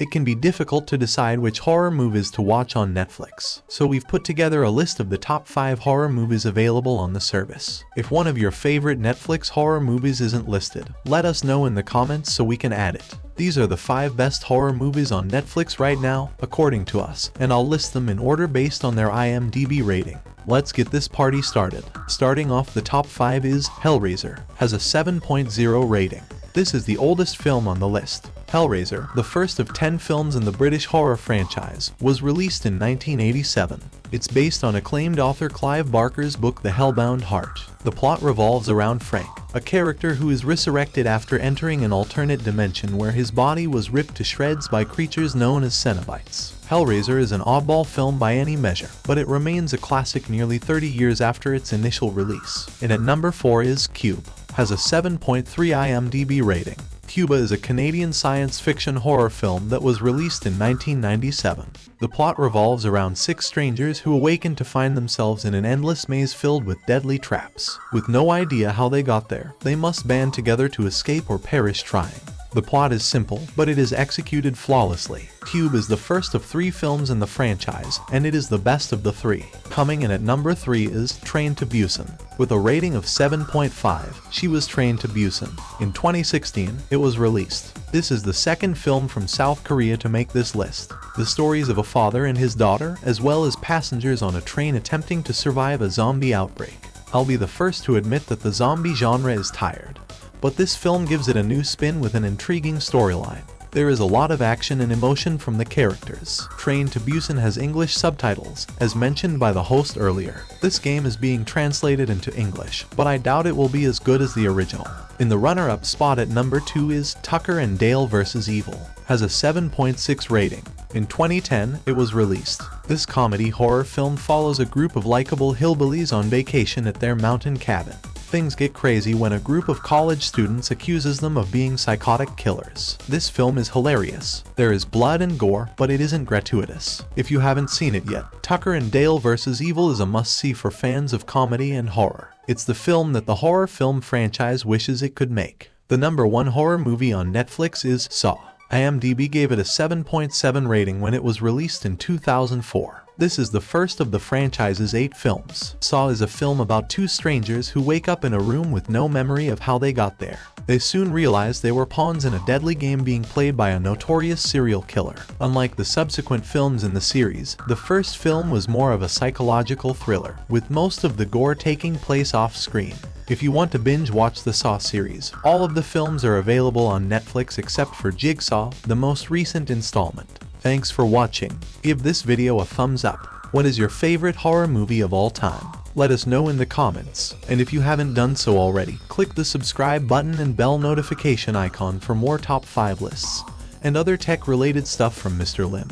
it can be difficult to decide which horror movies to watch on Netflix. So we've put together a list of the top 5 horror movies available on the service. If one of your favorite Netflix horror movies isn't listed, let us know in the comments so we can add it. These are the 5 best horror movies on Netflix right now, according to us, and I'll list them in order based on their IMDb rating. Let's get this party started. Starting off, the top 5 is Hellraiser, has a 7.0 rating. This is the oldest film on the list. Hellraiser, the first of 10 films in the British horror franchise, was released in 1987. It's based on acclaimed author Clive Barker's book The Hellbound Heart. The plot revolves around Frank, a character who is resurrected after entering an alternate dimension where his body was ripped to shreds by creatures known as Cenobites. Hellraiser is an oddball film by any measure, but it remains a classic nearly 30 years after its initial release. And at number 4 is Cube, has a 7.3 IMDb rating. Cuba is a Canadian science fiction horror film that was released in 1997. The plot revolves around 6 strangers who awaken to find themselves in an endless maze filled with deadly traps. With no idea how they got there, they must band together to escape or perish trying. The plot is simple, but it is executed flawlessly. Cube is the first of 3 films in the franchise, and it is the best of the 3. Coming in at number 3 is Train to Busan. With a rating of 7.5, she was Train to Busan. In 2016, it was released. This is the second film from South Korea to make this list. The stories of a father and his daughter, as well as passengers on a train attempting to survive a zombie outbreak. I'll be the first to admit that the zombie genre is tired, but this film gives it a new spin with an intriguing storyline. There is a lot of action and emotion from the characters. Train to Busan has English subtitles, as mentioned by the host earlier. This game is being translated into English, but I doubt it will be as good as the original. In the runner-up spot at number 2 is Tucker and Dale vs. Evil, has a 7.6 rating. In 2010, it was released. This comedy horror film follows a group of likable hillbillies on vacation at their mountain cabin. Things get crazy when a group of college students accuses them of being psychotic killers. This film is hilarious. There is blood and gore, but it isn't gratuitous. If you haven't seen it yet, Tucker and Dale vs. Evil is a must-see for fans of comedy and horror. It's the film that the horror film franchise wishes it could make. The number 1 horror movie on Netflix is Saw. IMDb gave it a 7.7 rating when it was released in 2004. This is the first of the franchise's 8 films. Saw is a film about 2 strangers who wake up in a room with no memory of how they got there. They soon realize they were pawns in a deadly game being played by a notorious serial killer. Unlike the subsequent films in the series, the first film was more of a psychological thriller, with most of the gore taking place off-screen. If you want to binge watch the Saw series, all of the films are available on Netflix except for Jigsaw, the most recent installment. Thanks for watching. Give this video a thumbs up. What is your favorite horror movie of all time? Let us know in the comments. And if you haven't done so already, click the subscribe button and bell notification icon for more top 5 lists and other tech related stuff from Mr. Lim.